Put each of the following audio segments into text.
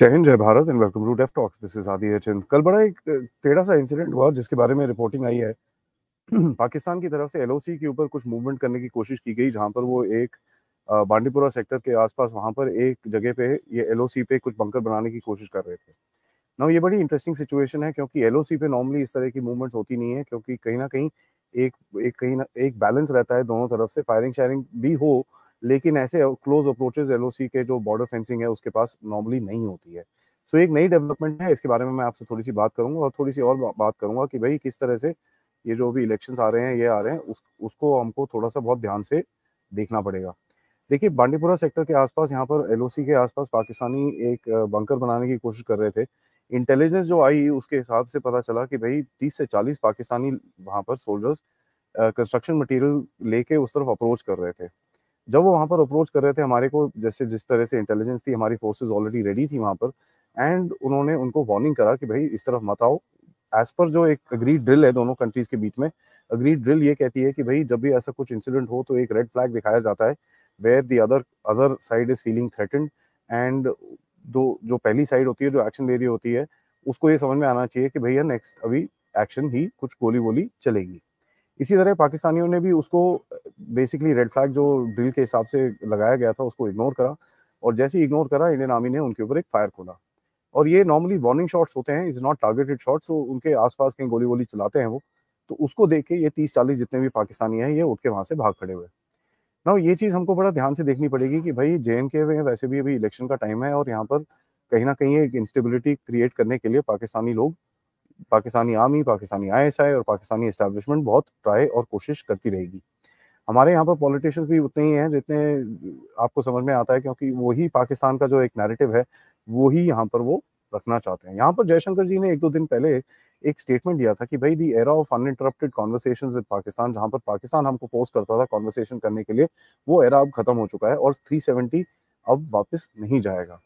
जय हिंद, जय Bharat and welcome to deaf talks. This is Adi HN. कल बड़ा एक टेढ़ा सा इंसिडेंट हुआ जिसके बारे में रिपोर्टिंग आई है। पाकिस्तान की तरफ से एलओसी के ऊपर कुछ मूवमेंट करने की कोशिश की गई, जहां पर वो एक बांडीपुरा सेक्टर के आसपास वहां पर एक जगह पे ये एलओसी पे कुछ बंकर बनाने की कोशिश कर रहे थे। ना ये बड़ी इंटरेस्टिंग सिचुएशन है क्योंकि एलओसी पे नॉर्मली इस तरह की मूवमेंट्स होती नहीं है, क्योंकि कहीं ना कहीं एक एक कहीं ना एक बैलेंस रहता है दोनों तरफ से, फायरिंग शेयरिंग भी हो, लेकिन ऐसे क्लोज अप्रोचेस एलओसी के जो बॉर्डर फेंसिंग है उसके पास नॉर्मली नहीं होती है। सो एक नई डेवलपमेंट है, इसके बारे में मैं आपसे थोड़ी सी बात करूंगा और थोड़ी सी और बात करूंगा कि भाई किस तरह से ये जो भी इलेक्शंस आ रहे हैं ये आ रहे हैं उसको हमको थोड़ा सा बहुत ध्यान से देखना पड़ेगा। देखिए, बांडीपुरा सेक्टर के आसपास यहाँ पर एलओसी के आसपास पाकिस्तानी एक बंकर बनाने की कोशिश कर रहे थे। इंटेलिजेंस जो आई उसके हिसाब से पता चला कि भाई 30 से 40 पाकिस्तानी वहां पर सोल्जर्स कंस्ट्रक्शन मटेरियल लेके उस तरफ अप्रोच कर रहे थे। जब वो वहां पर अप्रोच कर रहे थे, हमारे को जैसे जिस तरह से इंटेलिजेंस थी, हमारी फोर्सेस ऑलरेडी रेडी थी वहां पर, एंड उन्होंने उनको वार्निंग करा कि भाई इस तरफ मत आओ। एज पर जो एक अग्रीड ड्रिल है दोनों कंट्रीज के बीच में, अग्रीड ड्रिल ये कहती है कि भाई जब भी ऐसा कुछ इंसिडेंट हो तो एक रेड फ्लैग दिखाया जाता है where the other other side is feeling threatened, and though जो पहली साइड होती है जो एक्शन ले रही होती है उसको ये समझ में आना चाहिए कि भैया नेक्स्ट अभी एक्शन ही कुछ गोली वोली चलेगी। इसी तरह पाकिस्तानियों ने भी उसको बेसिकली रेड फ्लैग जो ड्रिल के हिसाब से लगाया गया था उसको इग्नोर करा, और जैसे ही इग्नोर करा इंडियन आर्मी ने उनके ऊपर एक फायर खोला। और ये नॉर्मली वार्निंग शॉट्स होते हैं, इज नॉट टारगेटेड शॉट्स, तो उनके आसपास कहीं गोली वोली चलाते हैं वो। तो उसको देख के ये 30-40 जितने भी पाकिस्तानी हैं ये उठ के वहां से भाग खड़े हुए। ना ये चीज हमको बड़ा ध्यान से देखनी पड़ेगी कि भाई जेएनके में वैसे भी अभी इलेक्शन का टाइम है, और यहाँ पर कहीं ना कहीं एक इंस्टेबिलिटी क्रिएट करने के लिए पाकिस्तानी लोग, पाकिस्तानी आर्मी, पाकिस्तानी आईएसआई और पाकिस्तानी एस्टेब्लिशमेंट बहुत ट्राई और कोशिश करती रहेगी। हमारे यहाँ पर पॉलिटिशियंस भी उतने ही हैं जितने आपको समझ में आता है, क्योंकि वही पाकिस्तान का जो एक नैरेटिव है वो ही यहाँ पर वो रखना चाहते हैं। यहाँ पर जयशंकर जी ने 1-2 दिन पहले एक स्टेटमेंट दिया था कि भाई the era of uninterrupted conversations with Pakistan, जहाँ पर पाकिस्तान हमको फोर्स करता था कॉन्वर्सेशन करने के लिए, वो एरा अब खत्म हो चुका है और 370 अब वापस नहीं जाएगा।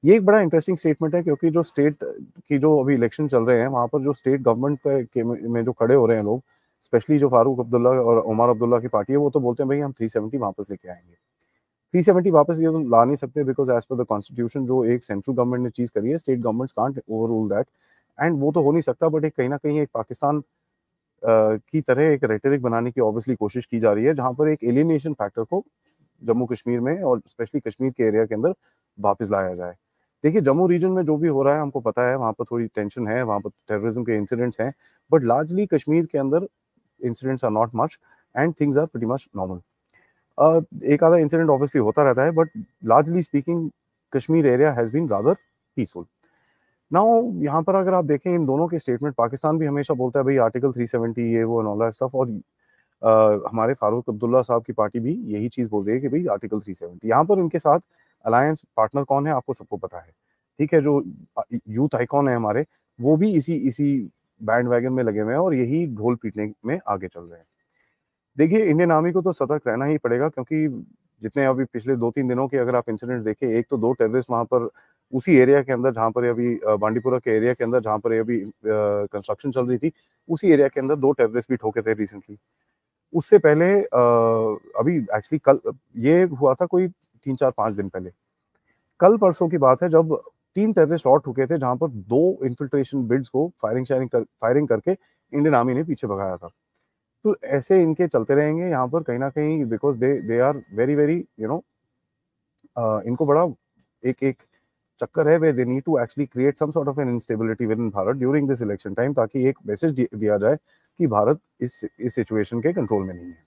ये एक बड़ा इंटरेस्टिंग स्टेटमेंट है, क्योंकि जो स्टेट की जो अभी इलेक्शन चल रहे हैं वहाँ पर जो स्टेट गवर्नमेंट में जो खड़े हो रहे हैं लोग, स्पेशली जो फारूक अब्दुल्ला और उमर अब्दुल्ला की पार्टी है, वो तो बोलते हैं भाई हम 370 वापस लेके आएंगे। 370 वापस ये तो ला नहीं सकते, because as per the constitution जो एक सेंट्रल गवर्नमेंट ने चीज करी है, state governments can't overrule that, and वो तो हो नहीं सकता। बट एक कहीं ना कहीं एक पाकिस्तान की तरह एक रेटरिक बनाने की ऑब्वियसली कोशिश की जा रही है, जहां पर एक एलियनेशन फैक्टर को जम्मू कश्मीर में और स्पेशली कश्मीर के एरिया के अंदर वापस लाया जाए। देखिए, जम्मू रीजन में जो भी हो रहा है हमको पता है, वहाँ पर थोड़ी टेंशन है, वहाँ पर टेररिज्म के इंसिडेंट्स हैं, बट लार्जली कश्मीर के अंदर incidents are not much and things are pretty much normal. एक आधा इंसिडेंट ऑब्वियसली होता रहता है, but largely speaking Kashmir area has been rather peaceful. Now यहाँ पर अगर आप देखें इन दोनों के स्टेटमेंट, पाकिस्तान भी हमेशा बोलता है भाई आर्टिकल 370 ये वो एंड ऑल दैट स्टफ, और हमारे फारूक अब्दुल्ला साहब की पार्टी भी यही चीज बोल रही है कि भाई आर्टिकल 370। यहाँ पर उनके साथ अलायंस पार्टनर कौन है आपको सबको पता है, ठीक है। जो यूथ आइकॉन है हमारे, वो भी इसी इसी बैंड वैगन में लगे हुए हैं और यही ढोल पीटने में आगे चल रहे हैं। देखिए, इंडियन आर्मी को तो सतर्क रहना ही पड़ेगा, क्योंकि जितने अभी पिछले 2-3 दिनों के अगर आप इंसिडेंट देखें, एक तो 2 टेररिस्ट वहां पर उसी एरिया के अंदर जहां पर अभी बांडीपुरा के एरिया के अंदर जहां पर अभी कंस्ट्रक्शन चल रही थी, उसी एरिया के अंदर 2 टेररिस्ट भी ठोके थे रिसेंटली। उससे पहले अभी एक्चुअली कल ये हुआ था कोई 3-4-5 दिन पहले, कल परसों की बात है, जब 3 टेररिस्ट और ठुके थे, जहां पर 2 इन्फिल्ट्रेशन बिड्स को फायरिंग करके इंडियन आर्मी ने पीछे भगाया था। तो ऐसे इनके चलते रहेंगे यहाँ पर कहीं ना कहीं, because they they are very very इनको बड़ा एक एक चक्कर है वे they need to actually create some sort of an instability within Bharat during this election time, ताकि एक मैसेज दिया जाए कि भारत इस सिचुएशन के कंट्रोल में नहीं है।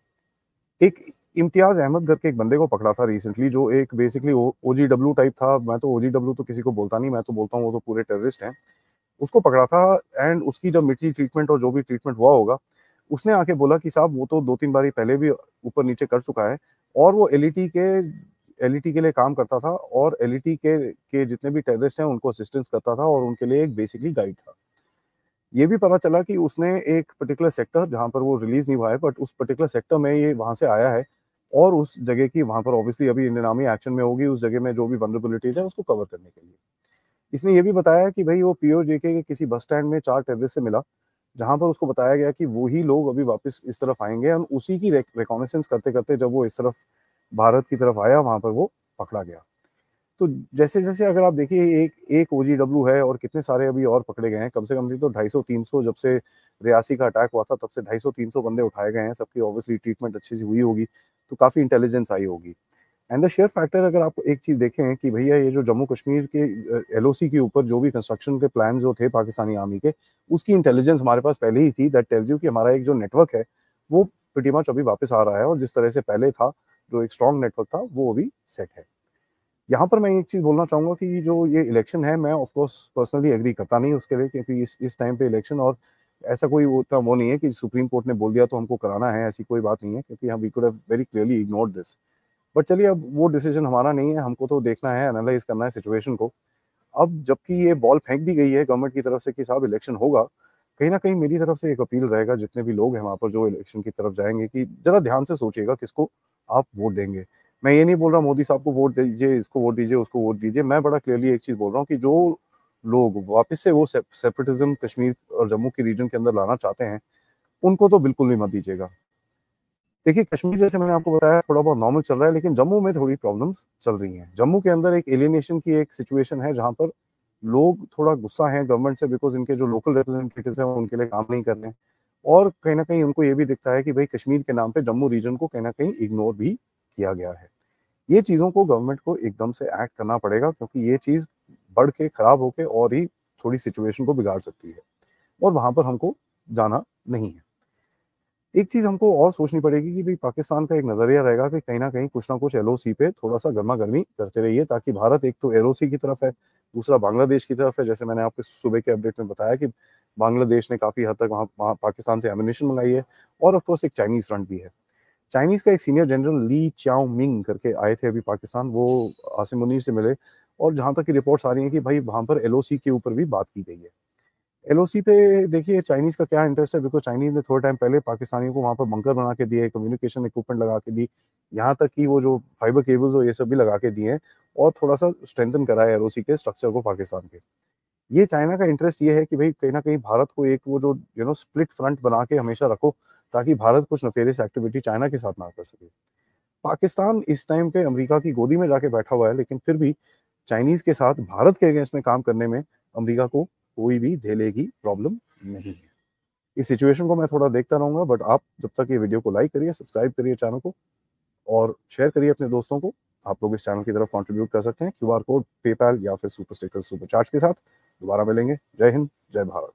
एक इम्तियाज अहमद करके एक बंदे को पकड़ा था रिसेंटली, जो एक बेसिकली ओजीडब्ल्यू टाइप था। मैं तो ओजीडब्ल्यू तो किसी को बोलता नहीं, मैं तो बोलता हूँ वो तो पूरे टेररिस्ट हैं। उसको पकड़ा था, एंड उसकी जब मिर्ची ट्रीटमेंट और जो भी ट्रीटमेंट हुआ होगा, उसने आके बोला कि साहब वो तो 2-3 बारी पहले भी ऊपर नीचे कर चुका है, और वो एलईटी के लिए काम करता था, और एलईटी के जितने भी टेररिस्ट हैं उनको असिस्टेंस करता था, और उनके लिए एक बेसिकली गाइड था। ये भी पता चला कि उसने एक पर्टिकुलर सेक्टर, जहां पर वो रिलीज नहीं हुआ है, बट उस पर्टिकुलर सेक्टर में ये वहां से आया है, और उस जगह की वहां पर ऑब्वियसली अभी इंडियन आर्मी एक्शन में होगी, उस जगह में जो भी वनरेबिलिटीज है उसको कवर करने के लिए। इसने ये भी बताया कि भाई वो पीओजेके के किसी बस स्टैंड में 4 टेररिस्ट से मिला, जहां पर उसको बताया गया कि वही लोग अभी वापस इस तरफ आएंगे, और उसी की रिकॉनेसेंस करते करते जब वो इस तरफ भारत की तरफ आया, वहां पर वो पकड़ा गया। तो जैसे-जैसे अगर आप देखिए एक ओजीडब्ल्यू है और कितने सारे अभी और पकड़े गए हैं, कम से कम नहीं तो 250-300 जब से रियासी का अटैक हुआ था तब से 250-300 बंदे उठाए गए हैं, सबकी ऑब्वियसली ट्रीटमेंट अच्छी सी हुई होगी, तो काफ़ी इंटेलिजेंस आई होगी। एंड द शेयर फैक्टर अगर आप एक चीज़ देखें कि भैया ये जो जम्मू कश्मीर के एलओसी के ऊपर जो भी कंस्ट्रक्शन के प्लान जो थे पाकिस्तानी आर्मी के, उसकी इंटेलिजेंस हमारे पास पहले ही थी दैट टेल्स यू कि हमारा एक जो नेटवर्क है, वो प्रीटी मच अभी वापस आ रहा है और जिस तरह से पहले था, जो एक स्ट्रॉन्ग नेटवर्क था, वो अभी सेट है। यहाँ पर मैं एक चीज़ बोलना चाहूँगा कि जो ये इलेक्शन है, मैं ऑफ कोर्स पर्सनली एग्री करता नहीं उसके लिए क्योंकि इस टाइम पे इलेक्शन और ऐसा कोई वो नहीं है कि सुप्रीम कोर्ट ने बोल दिया तो हमको कराना है, ऐसी कोई बात नहीं है क्योंकि हम we could have very clearly ignored this. But चलिए अब वो डिसीजन हमारा नहीं है, हमको तो देखना है, एनालाइज़ करना है सिचुएशन को। अब जबकि ये बॉल फेंक दी गई है गवर्नमेंट की तरफ से कि साहब इलेक्शन होगा, कहीं न कहीं मेरी तरफ से एक अपील रहेगा जितने भी लोग हैं वहाँ पर जो इलेक्शन की तरफ जाएँगे कि ज़रा ध्यान से सोचिएगा किसको आप वोट देंगे। मैं ये नहीं बोल रहा मोदी साहब को वोट दीजिए, इसको वोट दीजिए, उसको वोट दीजिए। मैं बड़ा क्लियरली एक चीज़ बोल रहा हूँ कि जो लोग वापस से वो सेपरेटिज़्म कश्मीर और जम्मू के रीजन के अंदर लाना चाहते हैं, उनको तो बिल्कुल भी मत दीजिएगा। देखिए, कश्मीर जैसे मैंने आपको बताया थोड़ा बहुत नॉर्मल चल रहा है, लेकिन जम्मू में थोड़ी प्रॉब्लम्स चल रही हैं। जम्मू के अंदर एक एलियनेशन की एक सिचुएशन है जहाँ पर लोग थोड़ा गुस्सा हैं गवर्नमेंट से बिकॉज़ इनके जो लोकल रिप्रेजेंटेटिव्स हैं, वो उनके लिए काम नहीं कर रहे हैं। और कहीं न कहीं उनको ये भी दिखता है कि भई कश्मीर के नाम पे जम्मू रीजन को कहीं न कहीं इग्नोर भी किया गया है। ये चीज़ों को गवर्नमेंट को एकदम से एक्ट करना पड़ेगा क्योंकि ये चीज़ बढ़ के खराब होके और ही थोड़ी सिचुएशन को बिगाड़ सकती है और वहाँ पर हमको जाना नहीं है। एक चीज़ हमको और सोचनी पड़ेगी कि भई पाकिस्तान का एक नज़रिया रहेगा कि कहीं न कहीं कुछ न कुछ एलओसी पे थोड़ा-सा गरमा-गर्मी करते रहिए ताकि भारत एक तो एलओसी की तरफ है, दूसरा बांग्लादेश की तरफ है। जैसे मैंने आपको सुबह के अपडेट में बताया कि बांग्लादेश ने काफ़ी हद तक वहाँ वहाँ पाकिस्तान से एम्यूनिशन मँगाई है और ऑफ कोर्स एक चाइनीज़ फ्रंट भी है। चाइनीज़ का एक सीनियर जनरल ली च्याओमिंग करके आए थे अभी पाकिस्तान, वो आसिम मुनीर से मिले और जहाँ तक की रिपोर्ट्स आ रही हैं कि भाई वहाँ पर एलओसी के ऊपर भी बात की गई है। एलओसी पे देखिए चाइनीज़ का क्या इंटरेस्ट है बिकॉज़ चाइनीज़ ने थोड़े टाइम पहले पाकिस्तानियों को वहाँ पर बंकर बना के दिए, कम्युनिकेशन इक्विपमेंट लगा के दी, यहाँ तक कि वो जो फाइबर केबल्स और ये सब भी लगा के दिए हैं और थोड़ा-सा स्ट्रेंथन करा है एलओसी के स्ट्रक्चर को पाकिस्तान के। ये चाइना का इंटरेस्ट ये है कि भई कहीं न कहीं भारत को एक वो जो स्प्लिट फ्रंट बना के हमेशा रखो, ताकि भारत कुछ नेफेरियस एक्टिविटी चाइना के साथ ना कर सके। पाकिस्तान इस टाइम पे अमेरिका की गोदी में जाके बैठा हुआ है, लेकिन फिर भी चाइनीज़ के साथ भारत के अगेंस्ट में काम करने में अमेरिका को कोई भी धेले की प्रॉब्लम नहीं है। इस सिचुएशन को मैं थोड़ा देखता रहूँगा बट आप जब तक ये वीडियो को लाइक करिए, सब्सक्राइब करिए चैनल को और शेयर करिए अपने दोस्तों को। आप लोग इस चैनल की तरफ कंट्रीब्यूट कर सकते हैं क्यूआर कोड, पेपैल या फिर सुपर स्टिकर्स, सुपर चैट्स के साथ। दोबारा मिलेंगे। जय हिंद, जय भारत।